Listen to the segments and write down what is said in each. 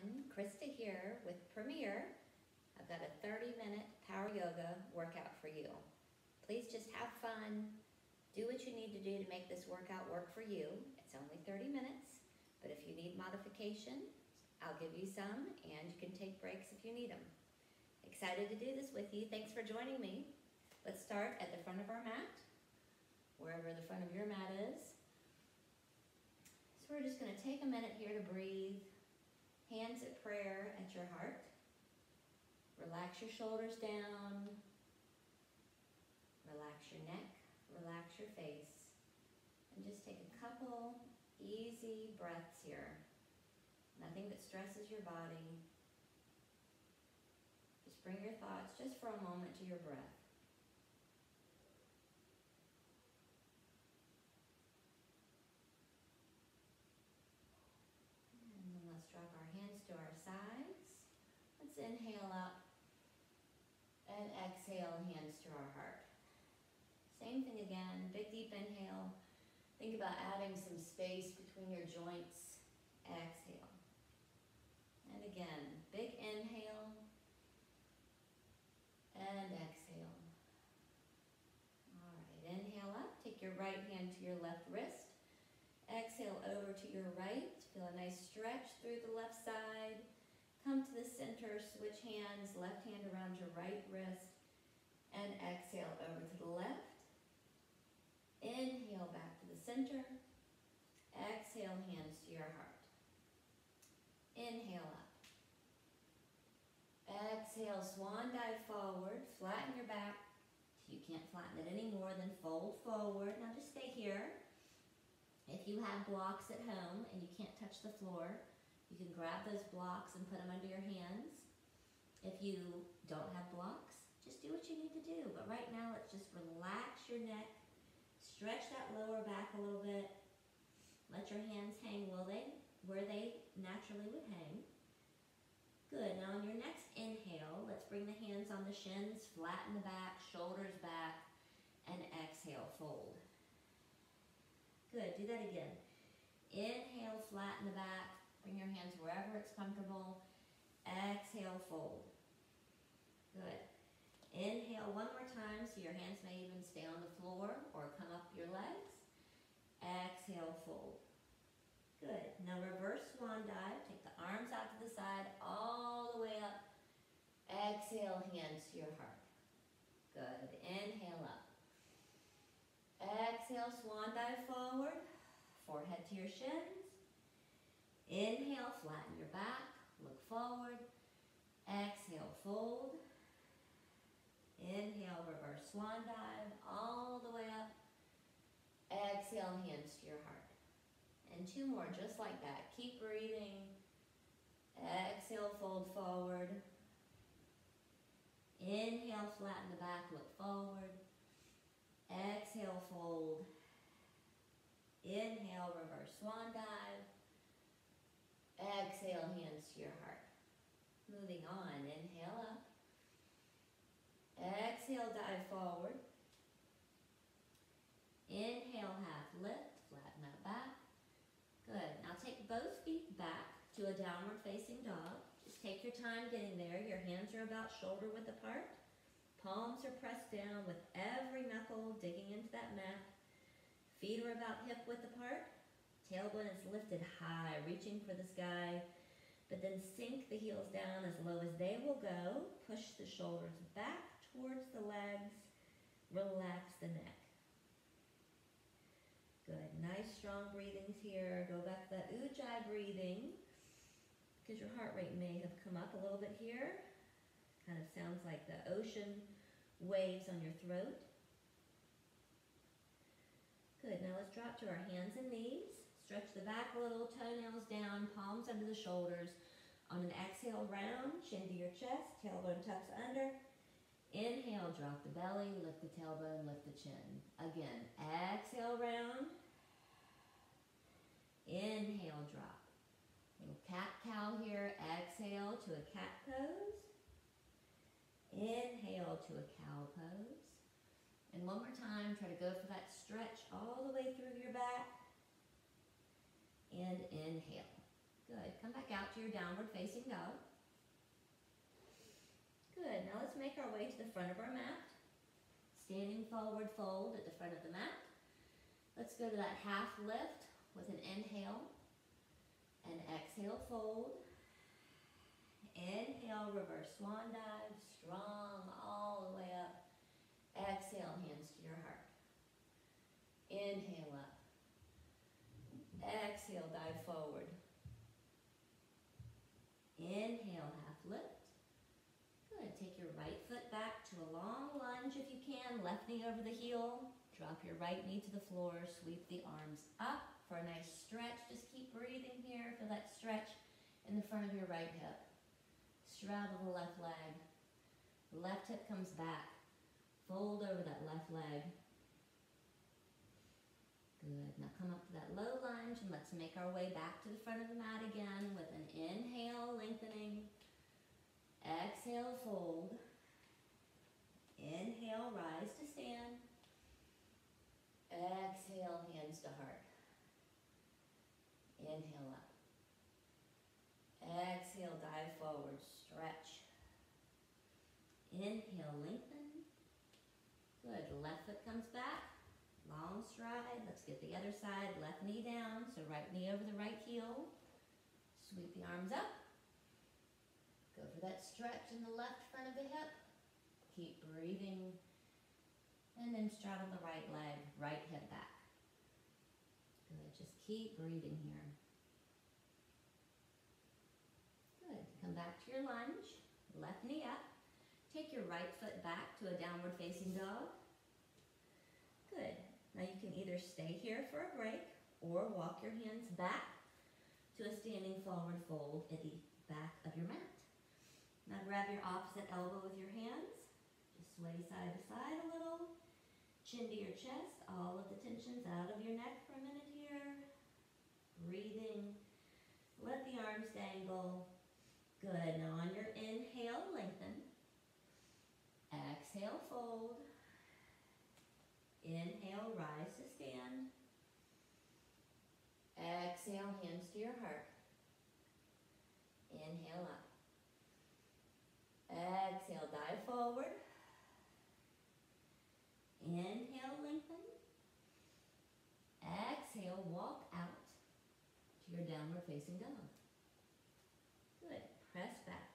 everyone. Krista here with Premier. I've got a 30-minute power yoga workout for you. Please just have fun. Do what you need to do to make this workout work for you. It's only 30 minutes, but if you need modification, I'll give you some, and you can take breaks if you need them. Excited to do this with you. Thanks for joining me. Let's start at the front of our mat, wherever the front of your mat is. So we're just going to take a minute here to breathe. Hands at prayer at your heart. Relax your shoulders down. Relax your neck. Relax your face. And just take a couple easy breaths here. Nothing that stresses your body. Just bring your thoughts just for a moment to your breath. Let's drop our hands to our sides. Let's inhale up and exhale, hands to our heart. Same thing again, big deep inhale. Think about adding some space between your joints. Exhale. And again, big inhale and exhale. All right, inhale up. Take your right hand to your left wrist. Exhale over to your right. Feel a nice stretch through the left side. Come to the center, switch hands, left hand around your right wrist, and exhale over to the left. Inhale back to the center. Exhale, hands to your heart. Inhale up. Exhale, swan dive forward. Flatten your back. If you can't flatten it any more, then fold forward. Now just stay here. If you have blocks at home and you can't touch the floor, you can grab those blocks and put them under your hands. If you don't have blocks, just do what you need to do. But right now, let's just relax your neck, stretch that lower back a little bit, let your hands hang where they naturally would hang. Good. Now on your next inhale, let's bring the hands on the shins, flatten the back, shoulders back, and exhale, fold. Good, do that again. Inhale, flatten the back. Bring your hands wherever it's comfortable. Exhale, fold. Good. Inhale one more time, so your hands may even stay on the floor or come up your legs. Exhale, fold. Good. Now reverse swan dive. Take the arms out to the side, all the way up. Exhale, hands to your heart. Good. Inhale up. Exhale, swan dive forward, forehead to your shins. Inhale, flatten your back, look forward. Exhale, fold. Inhale, reverse swan dive, all the way up. Exhale, hands to your heart. And two more, just like that. Keep breathing. Exhale, fold forward. Inhale, flatten the back, look forward. Exhale, fold. Inhale, reverse swan dive. Exhale, hands to your heart. Moving on, inhale up. Exhale, dive forward. Inhale, half lift, flatten that back. Good. Now take both feet back to a downward facing dog. Just take your time getting there. Your hands are about shoulder width apart. Palms are pressed down with every knuckle digging into that mat. Feet are about hip width apart. Tailbone is lifted high, reaching for the sky. But then sink the heels down as low as they will go. Push the shoulders back towards the legs. Relax the neck. Good. Nice, strong breathings here. Go back to that ujjayi breathing, because your heart rate may have come up a little bit here. Kind of sounds like the ocean waves on your throat. Good, now let's drop to our hands and knees. Stretch the back a little, toenails down, palms under the shoulders. On an exhale, round, chin to your chest, tailbone tucks under. Inhale, drop the belly, lift the tailbone, lift the chin. Again, exhale, round. Inhale, drop. Little cat-cow here. Exhale to a cat pose. Inhale to a cow pose. And one more time, try to go for that stretch all the way through your back. And inhale. Good. Come back out to your downward facing dog. Good. Now let's make our way to the front of our mat. Standing forward fold at the front of the mat. Let's go to that half lift with an inhale and exhale fold. Inhale, reverse swan dive, strong all the way up. Exhale, hands to your heart. Inhale up. Exhale, dive forward. Inhale, half lift. Good. Take your right foot back to a long lunge if you can. Left knee over the heel. Drop your right knee to the floor. Sweep the arms up for a nice stretch. Just keep breathing here. Feel that stretch in the front of your right hip. Straddle the left leg. The left hip comes back. Fold over that left leg. Good. Now come up to that low lunge and let's make our way back to the front of the mat again with an inhale, lengthening. Exhale, fold. Inhale, rise to stand. Exhale, hands to heart. Inhale up. Exhale, dive forward, stretch. Inhale, lengthen. Good. Left foot comes back. Long stride. Let's get the other side. Left knee down. So right knee over the right heel. Sweep the arms up. Go for that stretch in the left front of the hip. Keep breathing. And then straddle the right leg, right hip back. Good. Just keep breathing here. Good. Come back to your lunge. Left knee up. Take your right foot back to a downward facing dog. Good. Now you can either stay here for a break or walk your hands back to a standing forward fold at the back of your mat. Now grab your opposite elbow with your hands. Just sway side to side a little. Chin to your chest. All of the tensions out of your neck for a minute here. Breathing. Let the arms dangle. Good. Now on your inhale, lengthen. Exhale, fold. Inhale, rise to stand. Exhale, hands to your heart. Inhale up. Exhale, dive forward. Inhale, lengthen. Exhale, walk out to your downward facing dog. Good. Press back.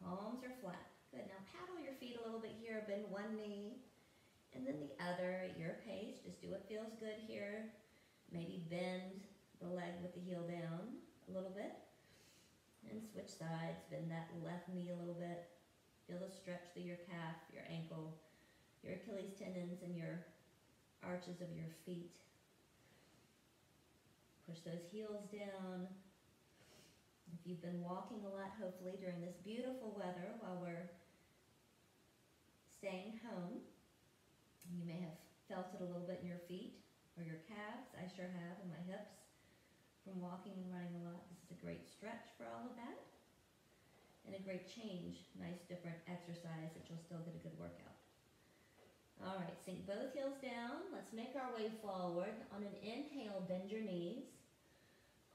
Palms are flat. Good. Now paddle your feet a little bit here. Bend one knee and then the other at your pace. Just do what feels good here. Maybe bend the leg with the heel down a little bit. And switch sides. Bend that left knee a little bit. Feel the stretch through your calf, your ankle, your Achilles tendons, and your arches of your feet. Push those heels down. If you've been walking a lot, hopefully, during this beautiful weather while we're staying home, you may have felt it a little bit in your feet or your calves. I sure have in my hips from walking and running a lot. This is a great stretch for all of that and a great change. Nice different exercise that you'll still get a good workout. All right, sink both heels down. Let's make our way forward. On an inhale, bend your knees.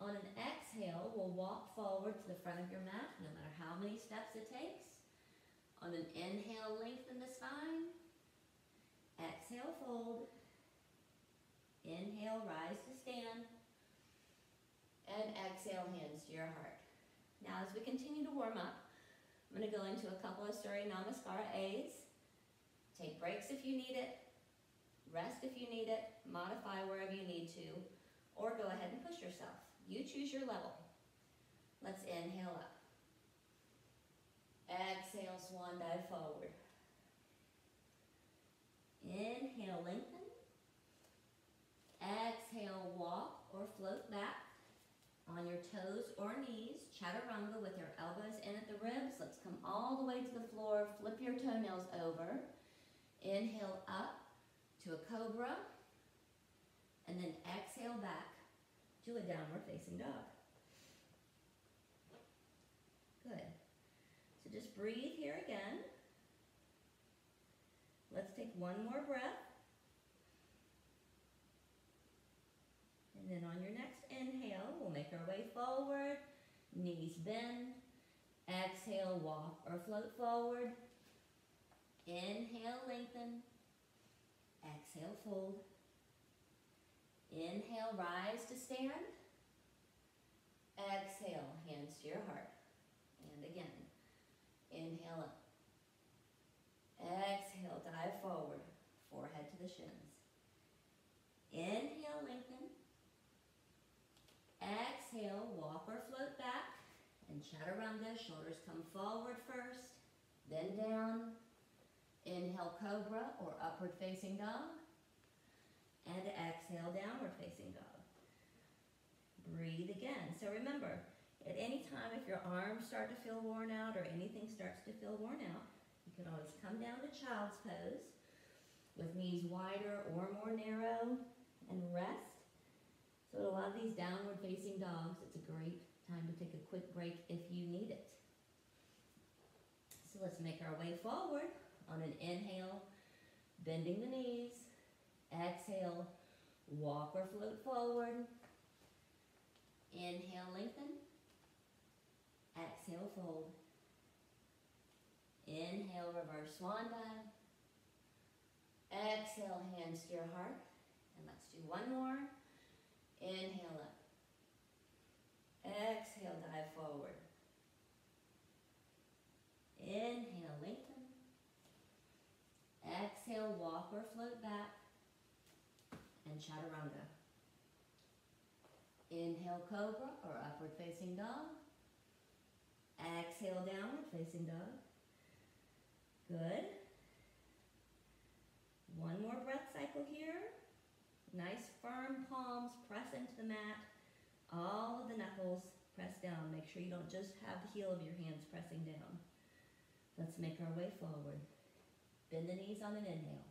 On an exhale, we'll walk forward to the front of your mat, no matter how many steps it takes. On an inhale, lengthen the spine. Exhale, fold. Inhale, rise to stand. And exhale, hands to your heart. Now, as we continue to warm up, I'm going to go into a couple of Surya Namaskara A's. Take breaks if you need it. Rest if you need it. Modify wherever you need to. Or go ahead and push yourself. You choose your level. Let's inhale up. Exhale, swan dive forward. Inhale, lengthen. Exhale, walk or float back on your toes or knees. Chaturanga with your elbows in at the ribs. Let's come all the way to the floor. Flip your toenails over. Inhale up to a cobra. And then exhale back to a downward facing dog. Good. So just breathe here again. Let's take one more breath. And then on your next inhale, we'll make our way forward. Knees bend. Exhale, walk or float forward. Inhale, lengthen. Exhale, fold. Inhale, rise to stand. Exhale, hands to your heart. And again, inhale up. Exhale, dive forward, forehead to the shins. Inhale, lengthen. Exhale, walk or float back. And chaturanga, shoulders come forward first, then down. Inhale, cobra or upward facing dog. And exhale, downward facing dog. Breathe again. So remember, at any time if your arms start to feel worn out or anything starts to feel worn out, you can always come down to child's pose with knees wider or more narrow and rest. So a lot of these downward facing dogs, it's a great time to take a quick break if you need it. So let's make our way forward on an inhale, bending the knees. Exhale, walk or float forward. Inhale, lengthen. Exhale, fold. Inhale, reverse swan dive. Exhale, hands to your heart. And let's do one more. Inhale up. Exhale, dive forward. Inhale, lengthen. Exhale, walk or float back. And chaturanga. Inhale, cobra or upward facing dog. Exhale, downward facing dog. Good. One more breath cycle here. Nice firm palms, press into the mat. All of the knuckles press down. Make sure you don't just have the heel of your hands pressing down. Let's make our way forward. Bend the knees on an inhale.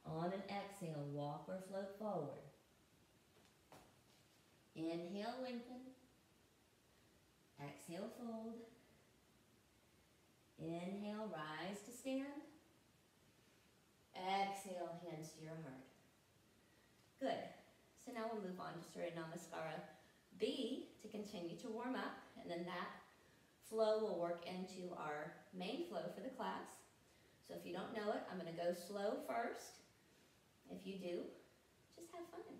On an exhale, walk or float forward. Inhale, lengthen. Exhale, fold. Inhale, rise to stand. Exhale, hands to your heart. Good. So now we'll move on to Surya Namaskara B to continue to warm up, and then that flow will work into our main flow for the class. So if you don't know it, I'm going to go slow first. If you do, just have fun.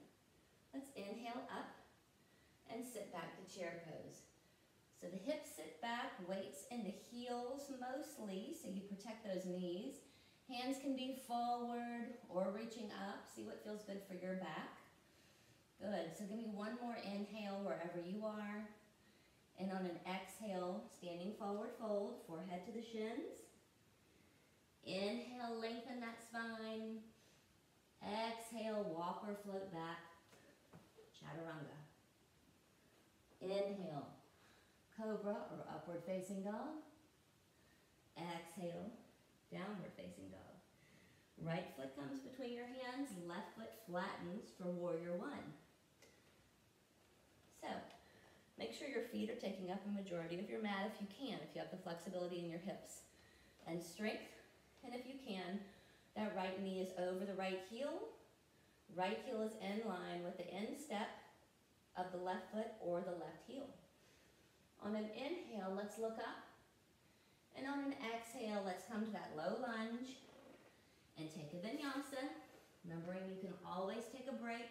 Let's inhale up and sit back to chair pose. So the hips sit back, weights in the heels mostly, so you protect those knees. Hands can be forward or reaching up. See what feels good for your back. Good. So give me one more inhale wherever you are. And on an exhale, standing forward fold, forehead to the shins. Inhale, lengthen that spine. Exhale, walk or float back. Chaturanga. Inhale, cobra or upward facing dog. Exhale, downward facing dog. Right foot comes between your hands, left foot flattens for warrior one. So, make sure your feet are taking up a majority of your mat if you can, if you have the flexibility in your hips and strength. And if you can, that right knee is over the right heel. Right heel is in line with the instep of the left foot or the left heel. On an inhale, let's look up. And on an exhale, let's come to that low lunge and take a vinyasa. Remembering you can always take a break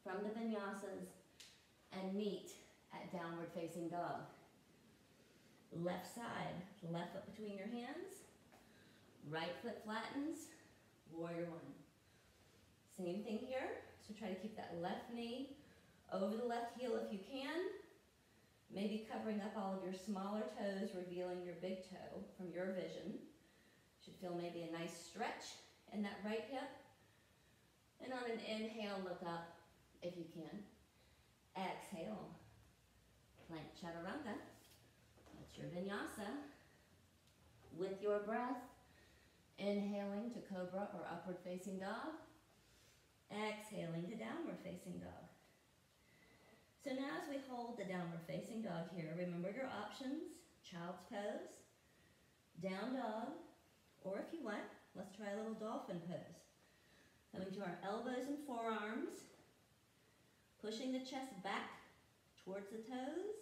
from the vinyasas and meet at downward facing dog. Left side, left foot between your hands. Right foot flattens, warrior one. Same thing here, so try to keep that left knee over the left heel if you can. Maybe covering up all of your smaller toes, revealing your big toe from your vision. Should feel maybe a nice stretch in that right hip. And on an inhale, look up if you can. Exhale, plank chaturanga. That's your vinyasa. With your breath, inhaling to cobra or upward facing dog. Exhaling to downward facing dog. So now as we hold the downward facing dog here, remember your options. Child's pose, down dog, or if you want, let's try a little dolphin pose. Coming to our elbows and forearms, pushing the chest back towards the toes,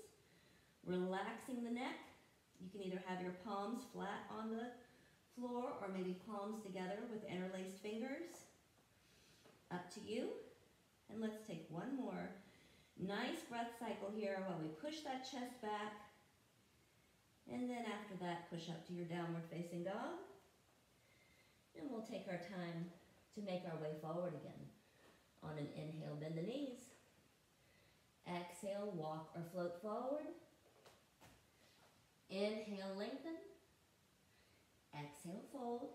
Relaxing the neck. You can either have your palms flat on the floor or maybe palms together with interlaced fingers. Up to you. And let's take one more nice breath cycle here while we push that chest back. And then after that, push up to your downward facing dog. And we'll take our time to make our way forward again. On an inhale, bend the knees. Exhale, walk or float forward. Inhale, lengthen. Exhale, fold.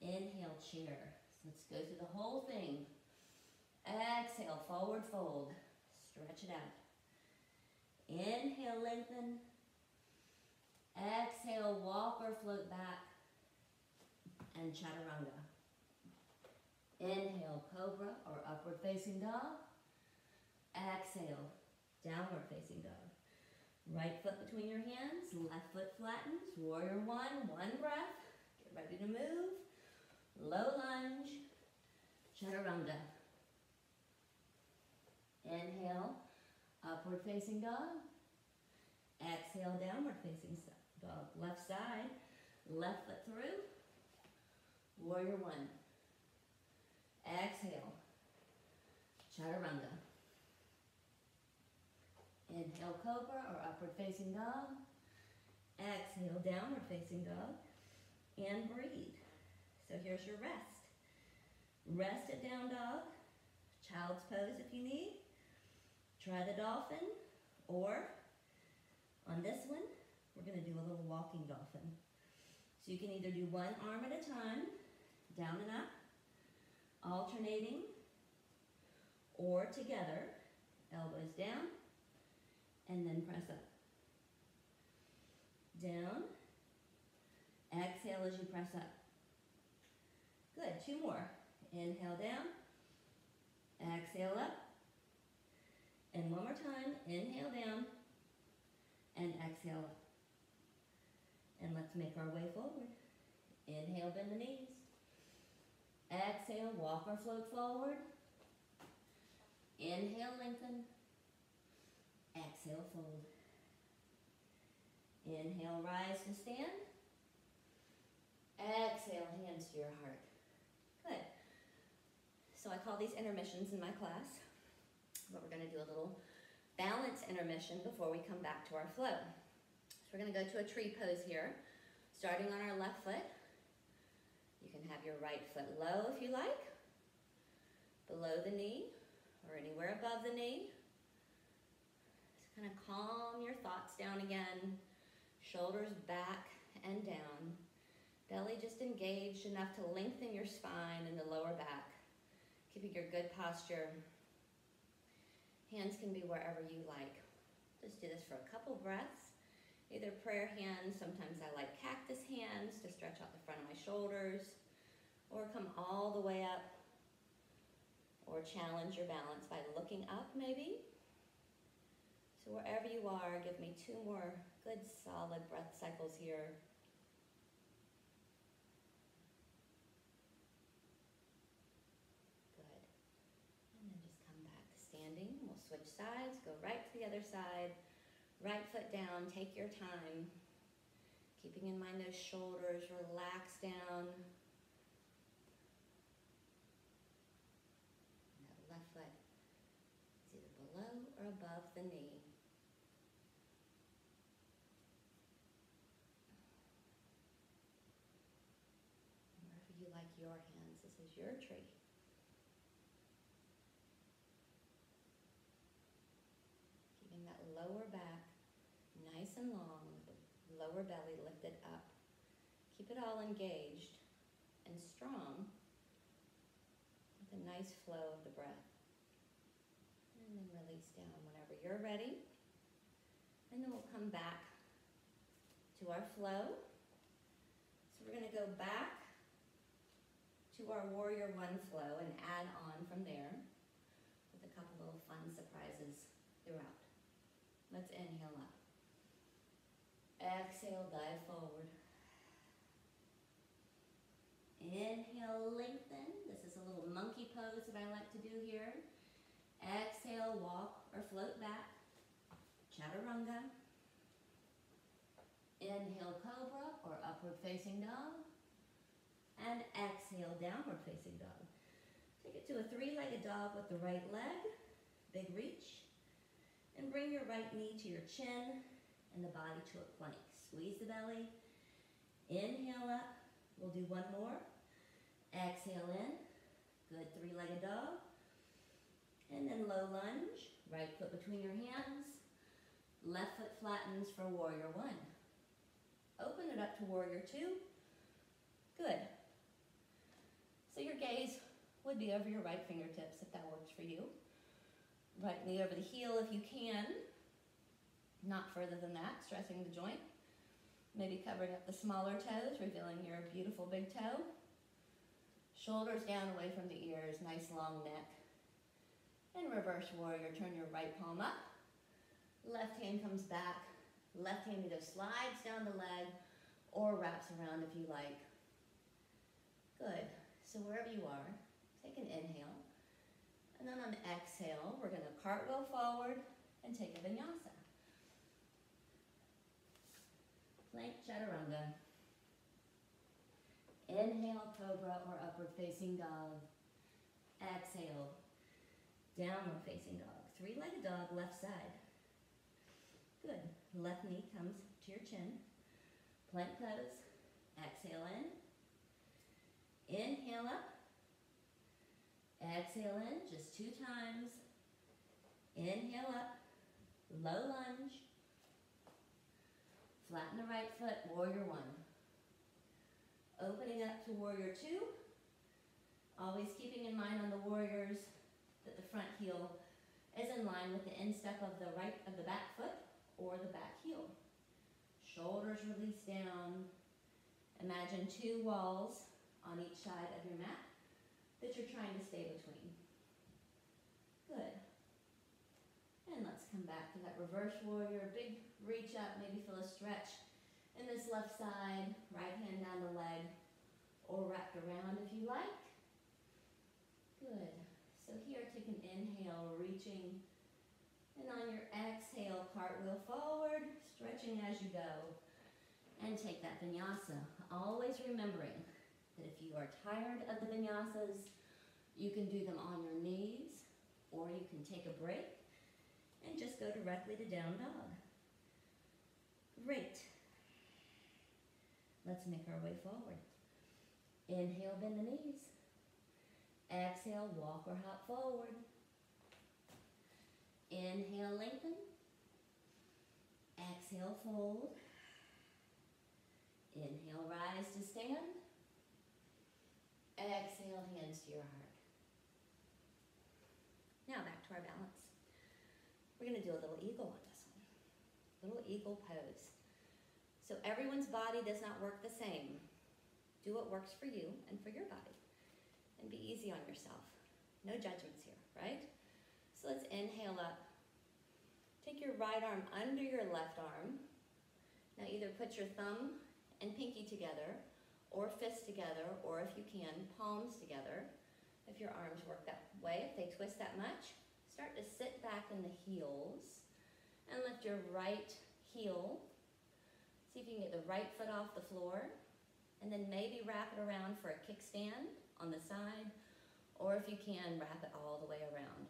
Inhale, chair. So let's go through the whole thing. Exhale, forward fold. Stretch it out. Inhale, lengthen. Exhale, walk or float back. And chaturanga. Inhale, cobra or upward facing dog. Exhale, downward facing dog. Right foot between your hands, left foot flattens. Warrior one breath. Get ready to move. Low lunge, chaturanga. Inhale, upward facing dog. Exhale, downward facing dog. Left side, left foot through. Warrior one. Exhale, chaturanga. Inhale, cobra or upward facing dog. Exhale, downward facing dog. And breathe. So here's your rest. Rest at down dog. Child's pose if you need. Try the dolphin. Or on this one, we're going to do a little walking dolphin. So you can either do one arm at a time, down and up, alternating, or together, elbows down, and then press up. Down. Exhale as you press up. Good, two more. Inhale down. Exhale up. And one more time, inhale down. And exhale up. And let's make our way forward. Inhale, bend the knees. Exhale, walk or float forward. Inhale, lengthen. Exhale, fold. Inhale, rise to stand. Exhale, hands to your heart. Good. So I call these intermissions in my class, but we're going to do a little balance intermission before we come back to our flow. So we're going to go to a tree pose here, starting on our left foot. You can have your right foot low if you like, below the knee, or anywhere above the knee. Just kind of calm your thoughts down again. Shoulders back and down. Belly just engaged enough to lengthen your spine and the lower back. Keeping your good posture. Hands can be wherever you like. Just do this for a couple breaths. Either prayer hands, sometimes I like cactus hands to stretch out the front of my shoulders, or come all the way up, or challenge your balance by looking up maybe. So wherever you are, give me two more good solid breath cycles here. Good. And then just come back to standing. We'll switch sides, go right to the other side. Right foot down, take your time. Keeping in mind those shoulders, relax down. And that left foot is either below or above the knee. Wherever you like your hands, this is your tree. Keeping that lower back nice and long, the lower belly lifted up. Keep it all engaged and strong with a nice flow of the breath. And then release down whenever you're ready. And then we'll come back to our flow. So we're going to go back to our Warrior One flow and add on from there with a couple little fun surprises throughout. Let's inhale up. Exhale, dive forward. Inhale, lengthen. This is a little monkey pose that I like to do here. Exhale, walk or float back. chaturanga. Inhale, cobra or upward facing dog. And exhale, downward facing dog. Take it to a three-legged dog with the right leg. Big reach. And bring your right knee to your chin and the body to a plank. Squeeze the belly. Inhale up. We'll do one more. Exhale in. Good three-legged dog. And then low lunge. Right foot between your hands. Left foot flattens for warrior one. Open it up to warrior two. Good. So your gaze would be over your right fingertips if that works for you. Right knee over the heel if you can. Not further than that, stressing the joint. Maybe covering up the smaller toes, revealing your beautiful big toe. Shoulders down away from the ears, nice long neck. And reverse warrior, turn your right palm up. Left hand comes back. Left hand either slides down the leg or wraps around if you like. Good. So wherever you are, take an inhale. And then on exhale, we're going to cartwheel forward and take a vinyasa. Plank chaturanga. Inhale, cobra or upward facing dog. Exhale, downward facing dog. Three-legged dog, left side. Good. Left knee comes to your chin. Plank pose. Exhale in. Inhale up. Exhale in, just 2 times. Inhale up. Low lunge. Flatten the right foot, warrior one. Opening up to warrior two. Always keeping in mind on the warriors that the front heel is in line with the instep of the back foot or the back heel. Shoulders release down. Imagine 2 walls on each side of your mat that you're trying to stay between. Good. And let's come back to that reverse warrior. Big reach up, maybe feel a stretch in this left side. Right hand down the leg or wrapped around if you like. Good. So here, take an inhale, reaching. And on your exhale, cartwheel forward, stretching as you go. And take that vinyasa. Always remembering that if you are tired of the vinyasas, you can do them on your knees, or you can take a break and just go directly to down dog. Great. Let's make our way forward. Inhale, bend the knees. Exhale, walk or hop forward. Inhale, lengthen. Exhale, fold. Inhale, rise to stand. Exhale, hands to your heart. Now back to our balance. We're going to do a little eagle on this one. Little eagle pose. So everyone's body does not work the same. Do what works for you and for your body. And be easy on yourself. No judgments here, right? So let's inhale up. Take your right arm under your left arm. Now either put your thumb and pinky together, or fists together, or if you can, palms together. If your arms work that way, if they twist that much, start to sit back in the heels and lift your right heel. See if you can get the right foot off the floor, and then maybe wrap it around for a kickstand on the side, or if you can, wrap it all the way around.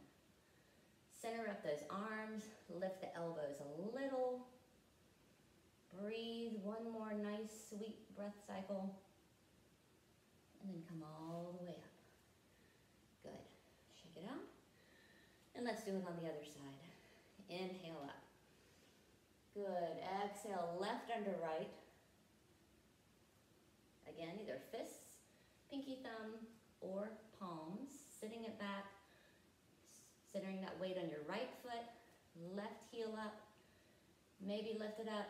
Center up those arms, lift the elbows a little. Breathe, one more nice, sweet breath cycle. And then come all the way up. Good. Shake it out. And let's do it on the other side. Inhale up. Good. Exhale, left under right. Again, either fists, pinky thumb, or palms. Sitting it back. Centering that weight on your right foot. Left heel up. Maybe lift it up.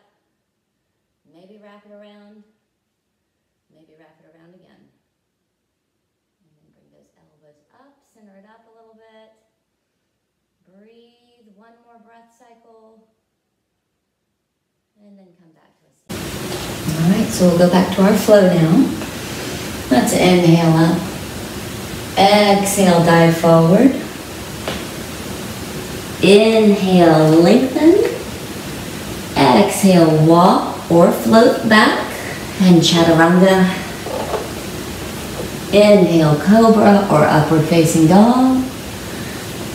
Maybe wrap it around. Maybe wrap it around again. And then bring those elbows up, center it up a little bit. Breathe, one more breath cycle. And then come back to a seat. All right, so we'll go back to our flow now. Let's inhale up. Exhale, dive forward. Inhale, lengthen. Exhale, walk or float back and chaturanga. Inhale, cobra or upward facing dog.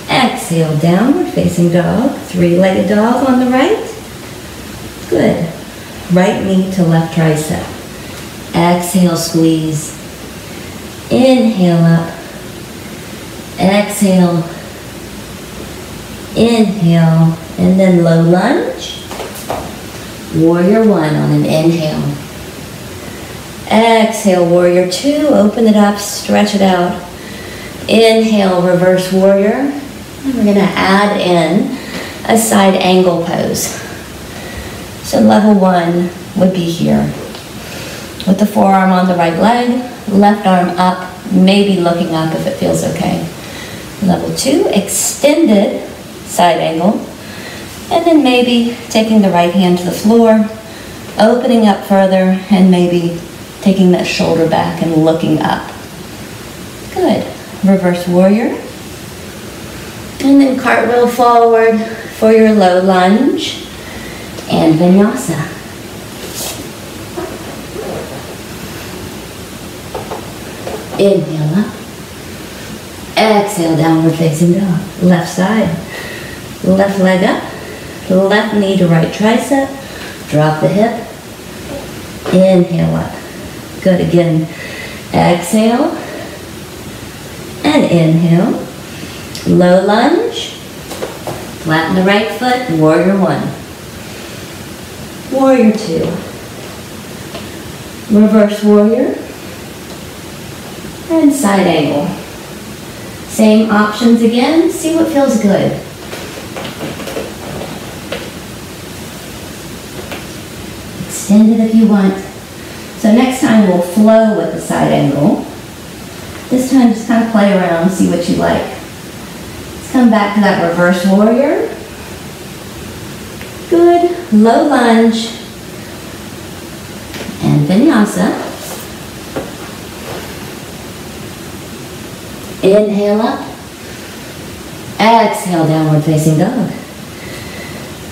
Exhale, downward facing dog. Three-legged dog on the right. Good. Right knee to left tricep. Exhale, squeeze. Inhale up. Exhale. Inhale. And then low lunge. Warrior one on an inhale. Exhale, warrior two. Open it up, stretch it out. Inhale, reverse warrior. And we're going to add in a side angle pose. So level one would be here. With the forearm on the right leg, left arm up, maybe looking up if it feels okay. Level two, extended side angle. And then maybe taking the right hand to the floor, opening up further, and maybe taking that shoulder back and looking up. Good. Reverse warrior. And then cartwheel forward for your low lunge and vinyasa. Inhale up. Exhale, downward facing dog. Left side. Left leg up. Left knee to right tricep. Drop the hip. Inhale up. Good again. Exhale. And inhale. Low lunge. Flatten the right foot. Warrior one. Warrior two. Reverse warrior. And side angle. Same options again. See what feels good. Extend it if you want. So next time we'll flow with the side angle. This time just kind of play around, see what you like. Let's come back to that reverse warrior. Good. Low lunge. And vinyasa. Inhale up. Exhale, downward facing dog.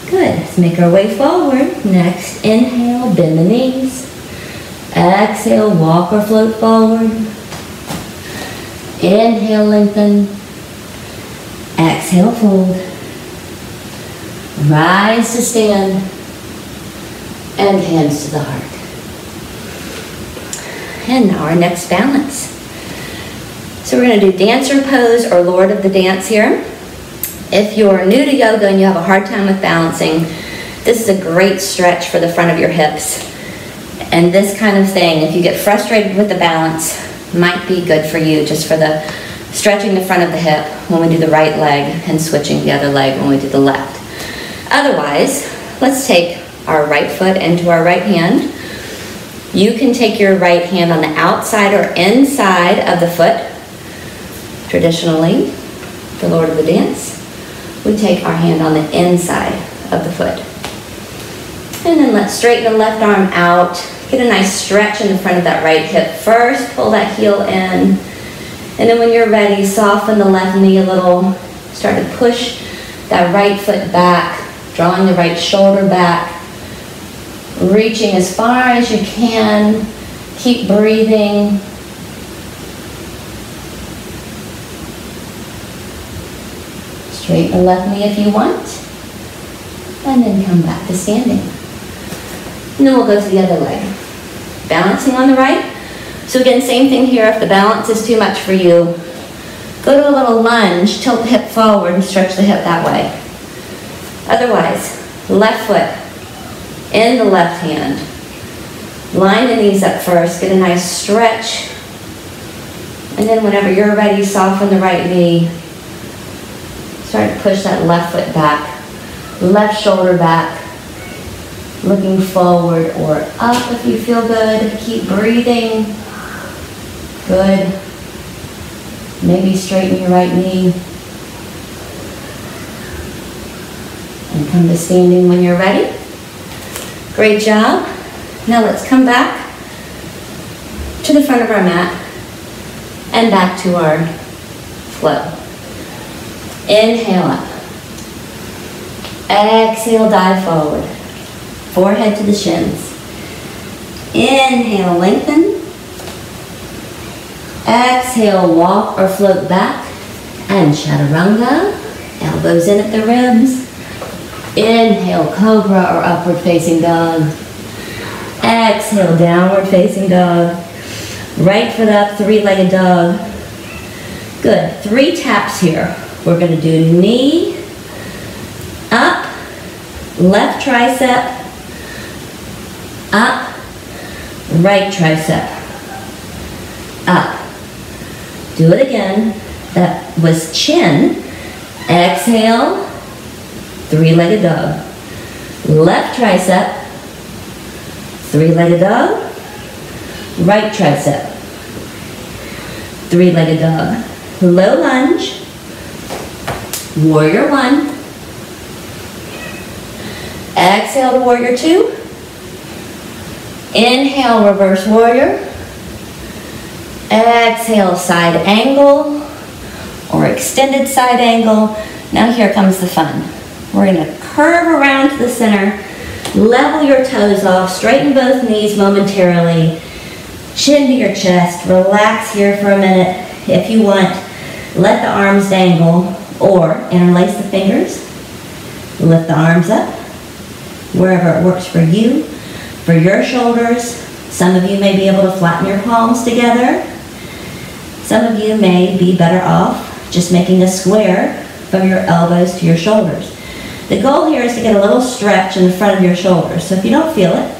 Good. Let's make our way forward. Next, inhale, bend the knees. Exhale, walk or float forward. Inhale, lengthen. Exhale, fold. Rise to stand. And hands to the heart. And now our next balance. So we're going to do dancer pose or lord of the dance here. If you're new to yoga and you have a hard time with balancing, this is a great stretch for the front of your hips. And this kind of thing, if you get frustrated with the balance, might be good for you, just for the stretching the front of the hip when we do the right leg and switching the other leg when we do the left. Otherwise, let's take our right foot into our right hand. You can take your right hand on the outside or inside of the foot. Traditionally, the lord of the dance, we take our hand on the inside of the foot. And then let's straighten the left arm out. Get a nice stretch in the front of that right hip first. Pull that heel in. And then when you're ready, soften the left knee a little. Start to push that right foot back, drawing the right shoulder back. Reaching as far as you can. Keep breathing. Straighten the left knee if you want. And then come back to standing. And then we'll go to the other leg. Balancing on the right. So again, same thing here. If the balance is too much for you, go to a little lunge, tilt the hip forward and stretch the hip that way. Otherwise, left foot in the left hand. Line the knees up first. Get a nice stretch. And then whenever you're ready, soften the right knee. Start to push that left foot back. Left shoulder back. Looking forward or up if you feel good. Keep breathing. Good. Maybe straighten your right knee. And come to standing when you're ready. Great job. Now let's come back to the front of our mat and back to our flow. Inhale up. Exhale, dive forward. forehead to the shins. Inhale, lengthen. Exhale, walk or float back and chaturanga. Elbows in at the ribs. Inhale, cobra or upward facing dog. Exhale, downward facing dog. Right foot up, three-legged dog. Good. 3 taps here. We're going to do knee, up, left tricep, up, right tricep, up. Do it again. That was chin. Exhale, three-legged dog. Left tricep, three-legged dog. Right tricep, three-legged dog. Low lunge, warrior 1. Exhale to warrior 2. Inhale, reverse warrior. Exhale, side angle or extended side angle. Now here comes the fun. We're going to curve around to the center, level your toes off, straighten both knees momentarily, chin to your chest, relax here for a minute. If you want, let the arms dangle or interlace the fingers, lift the arms up, wherever it works for you. For your shoulders, some of you may be able to flatten your palms together. Some of you may be better off just making a square from your elbows to your shoulders. The goal here is to get a little stretch in the front of your shoulders. So if you don't feel it,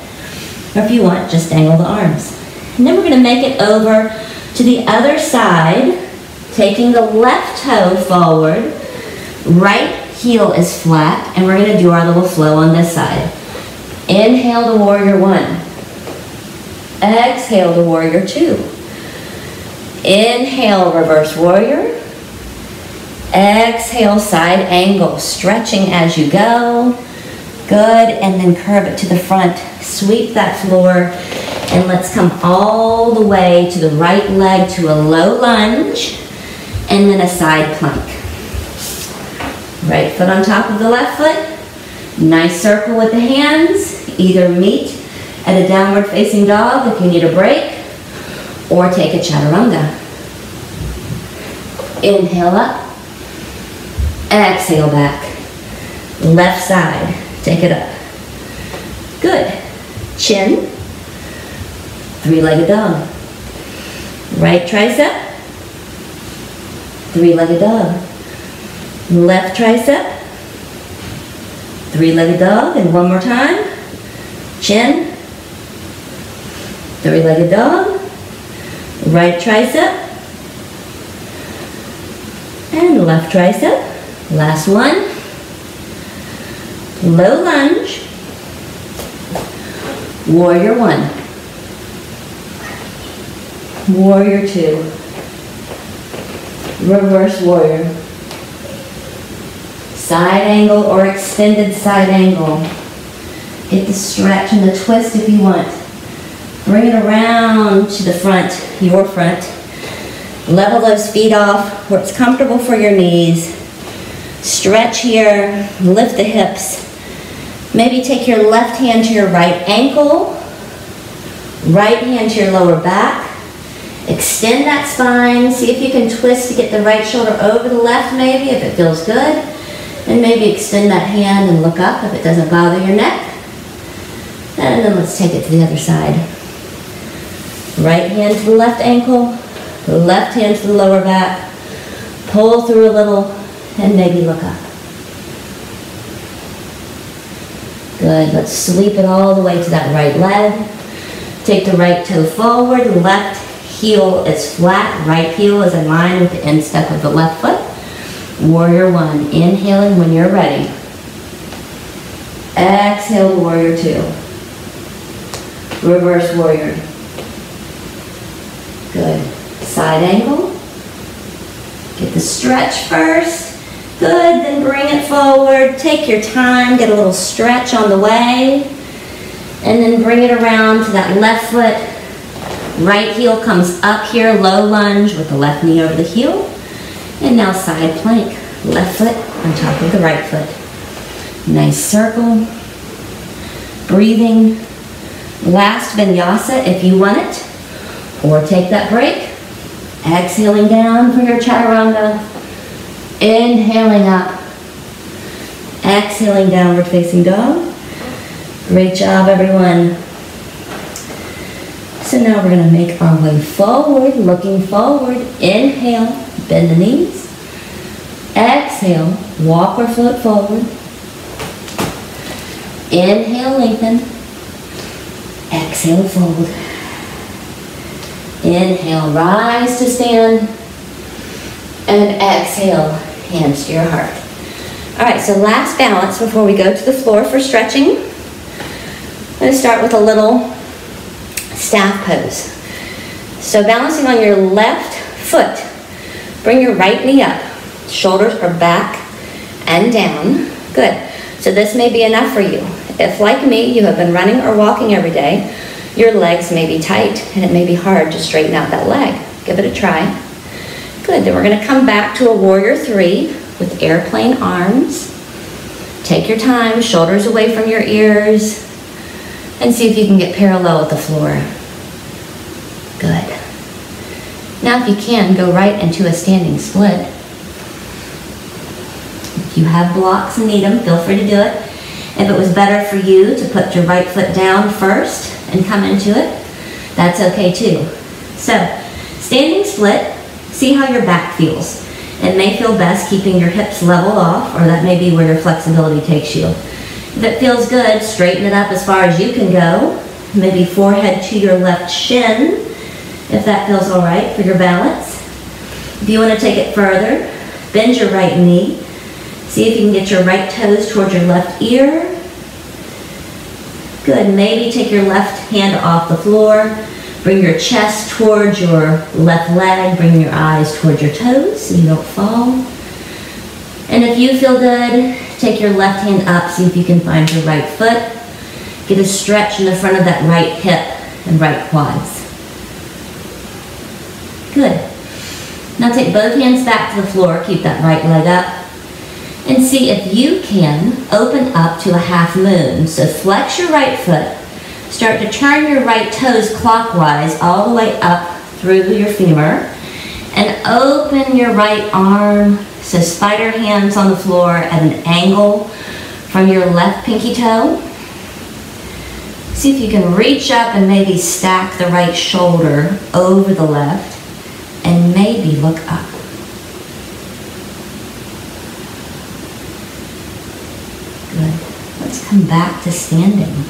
or if you want, just dangle the arms. And then we're going to make it over to the other side, taking the left toe forward. Right heel is flat, and we're going to do our little flow on this side. Inhale to warrior 1. Exhale to warrior 2. Inhale, reverse warrior. Exhale, side angle, stretching as you go. Good, and then curve it to the front. Sweep that floor, and let's come all the way to the right leg to a low lunge, and then a side plank. Right foot on top of the left foot. Nice circle with the hands. Either meet at a downward facing dog if you need a break, or take a chaturanga. Inhale up. Exhale back. Left side. Take it up. Good. Chin. Three-legged dog. Right tricep. Three-legged dog. Left tricep. Three-legged dog. And one more time. Chin. Three-legged dog. Right tricep. And left tricep. Last one. Low lunge. Warrior 1. Warrior 2. Reverse warrior. Side angle or extended side angle. Get the stretch and the twist if you want. Bring it around to the front, your front. Level those feet off where it's comfortable for your knees. Stretch here, lift the hips. Maybe take your left hand to your right ankle, right hand to your lower back. Extend that spine. See if you can twist to get the right shoulder over the left maybe, if it feels good. And maybe extend that hand and look up if it doesn't bother your neck. And then let's take it to the other side. Right hand to the left ankle, left hand to the lower back. Pull through a little and maybe look up. Good. Let's sweep it all the way to that right leg. Take the right toe forward. Left heel is flat. Right heel is in line with the instep of the left foot. Warrior 1. Inhaling when you're ready. Exhale, warrior 2. Reverse warrior. Good. Side angle. Get the stretch first. Good, then bring it forward. Take your time, get a little stretch on the way. And then bring it around to that left foot. Right heel comes up here, low lunge with the left knee over the heel. And now side plank. Left foot on top of the right foot. Nice circle. breathing. Last vinyasa if you want it, or take that break. Exhaling down for your chaturanga. Inhaling up. Exhaling, downward facing dog. Great job, everyone. So now we're going to make our way forward, looking forward. Inhale, bend the knees. Exhale, walk or float forward. Inhale, lengthen. Exhale, fold. Inhale, rise to stand. And exhale, hands to your heart. All right, so last balance before we go to the floor for stretching. I'm going to start with a little staff pose. So balancing on your left foot, bring your right knee up. Shoulders are back and down. Good. So this may be enough for you. If, like me, you have been running or walking every day, your legs may be tight and it may be hard to straighten out that leg. Give it a try. Good. Then we're going to come back to a warrior three with airplane arms. Take your time, shoulders away from your ears, and see if you can get parallel with the floor. Good. Now if you can, go right into a standing split. If you have blocks and need them, feel free to do it. If it was better for you to put your right foot down first and come into it, that's okay too. So, standing split, see how your back feels. It may feel best keeping your hips level off, or that may be where your flexibility takes you. If it feels good, straighten it up as far as you can go. Maybe forehead to your left shin, if that feels all right for your balance. If you want to take it further, bend your right knee. See if you can get your right toes towards your left ear. Good. Maybe take your left hand off the floor. Bring your chest towards your left leg. Bring your eyes towards your toes so you don't fall. And if you feel good, take your left hand up. See if you can find your right foot. Get a stretch in the front of that right hip and right quads. Good. Now take both hands back to the floor. Keep that right leg up. And see if you can open up to a half moon. So flex your right foot. Start to turn your right toes clockwise all the way up through your femur. And open your right arm. So spider hands on the floor at an angle from your left pinky toe. See if you can reach up and maybe stack the right shoulder over the left. And maybe look up. Good. Let's come back to standing.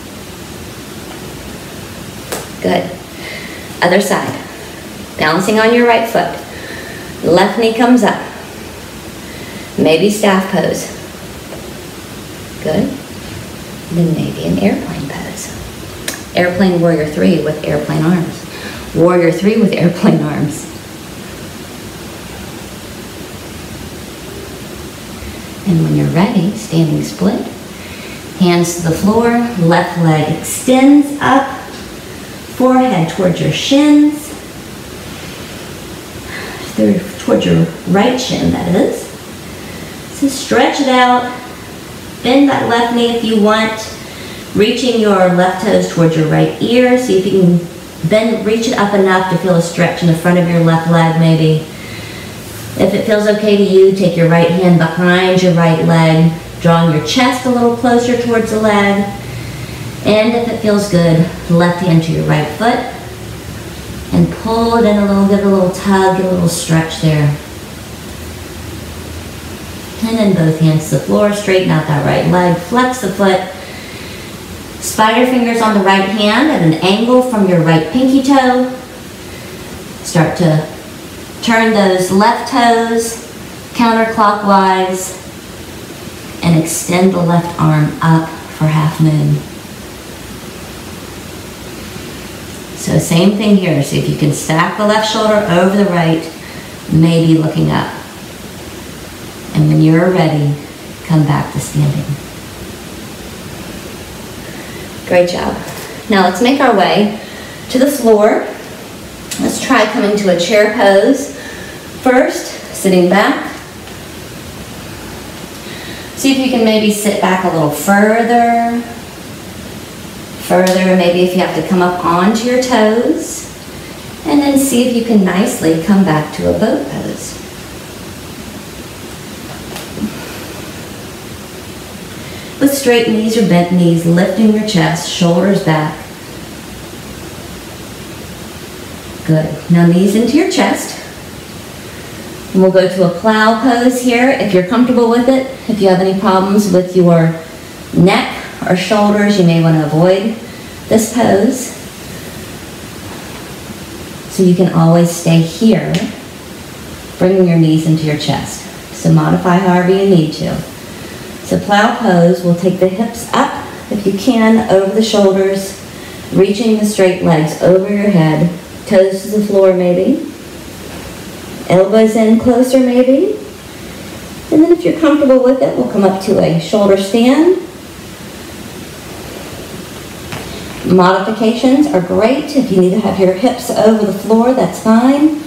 Good. Other side. Balancing on your right foot. Left knee comes up. Maybe staff pose. Good. Then maybe an airplane pose. Airplane warrior three with airplane arms. Warrior three with airplane arms. And when you're ready, standing split. Hands to the floor, left leg extends up, forehead towards your shins, towards your right shin, that is. So stretch it out, bend that left knee if you want, reaching your left toes towards your right ear. See if you can bend, reach it up enough to feel a stretch in the front of your left leg maybe. If it feels okay to you, take your right hand behind your right leg, drawing your chest a little closer towards the leg. And if it feels good, left hand to your right foot. And pull it in a little, give it a little tug, get a little stretch there. And then both hands to the floor, straighten out that right leg, flex the foot. Spider fingers on the right hand at an angle from your right pinky toe. Start to turn those left toes counterclockwise and extend the left arm up for half moon. So same thing here. See if you can stack the left shoulder over the right, maybe looking up. And when you're ready, come back to standing. Great job. Now let's make our way to the floor. Let's try coming to a chair pose. First, sitting back. See if you can maybe sit back a little further. Further, maybe if you have to come up onto your toes, and then see if you can nicely come back to a boat pose. With straight knees or bent knees, lifting your chest, shoulders back. Good. Now knees into your chest. And we'll go to a plow pose here if you're comfortable with it. If you have any problems with your neck or shoulders, you may want to avoid this pose. So you can always stay here, bringing your knees into your chest. So modify however you need to. So plow pose, we'll take the hips up, if you can, over the shoulders, reaching the straight legs over your head, toes to the floor maybe, elbows in closer maybe, and then if you're comfortable with it, we'll come up to a shoulder stand. Modifications are great. If you need to have your hips over the floor, that's fine,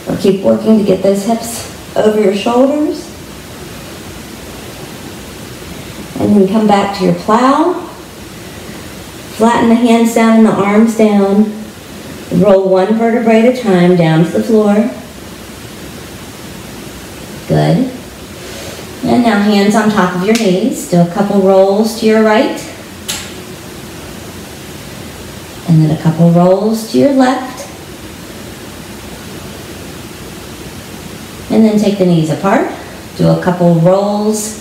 or keep working to get those hips over your shoulders. And then come back to your plow. Flatten the hands down and the arms down. Roll one vertebrae at a time down to the floor. Good. And now hands on top of your knees. Do a couple rolls to your right. And then a couple rolls to your left. And then take the knees apart. Do a couple rolls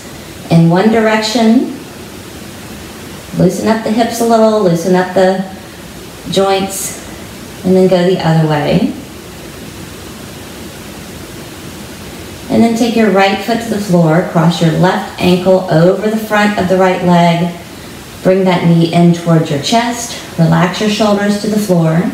in one direction. Loosen up the hips a little, loosen up the joints, and then go the other way. And then take your right foot to the floor, cross your left ankle over the front of the right leg, bring that knee in towards your chest, relax your shoulders to the floor.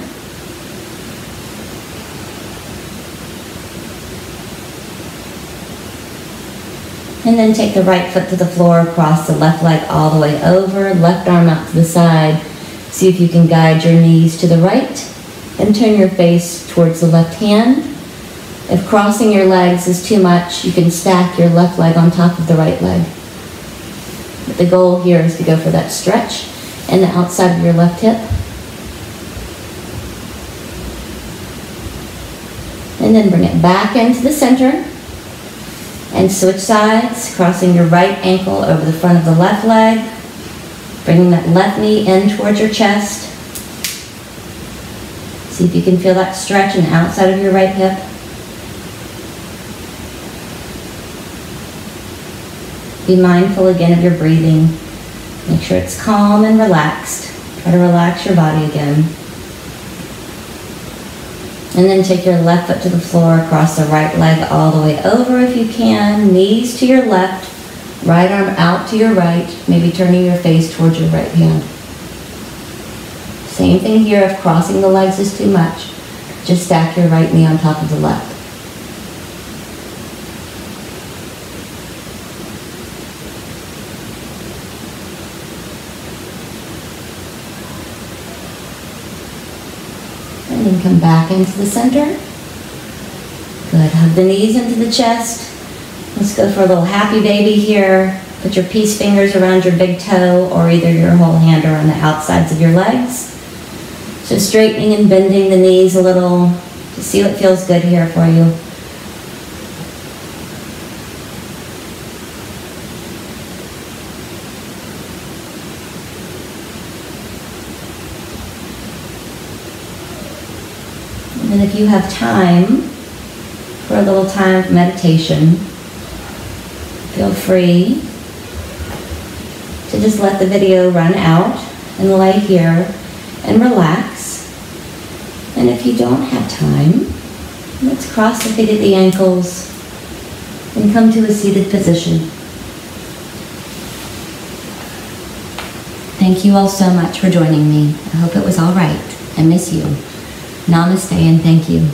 And then take the right foot to the floor, cross the left leg all the way over, left arm out to the side. See if you can guide your knees to the right and turn your face towards the left hand. If crossing your legs is too much, you can stack your left leg on top of the right leg. But the goal here is to go for that stretch in the outside of your left hip. And then bring it back into the center. And switch sides, crossing your right ankle over the front of the left leg, bringing that left knee in towards your chest. See if you can feel that stretch in the outside of your right hip. Be mindful again of your breathing. Make sure it's calm and relaxed. Try to relax your body again. And then take your left foot to the floor, cross the right leg all the way over if you can, knees to your left, right arm out to your right, maybe turning your face towards your right hand. Same thing here, if crossing the legs is too much, just stack your right knee on top of the left. And then come back into the center. Good, hug the knees into the chest. Let's go for a little happy baby here. Put your peace fingers around your big toe or either your whole hand around the outsides of your legs. So straightening and bending the knees a little to see what feels good here for you. And if you have time for a little time of meditation, feel free to just let the video run out and lay here and relax. And if you don't have time, let's cross the feet at the ankles and come to a seated position. Thank you all so much for joining me. I hope it was all right. I miss you. Namaste and thank you.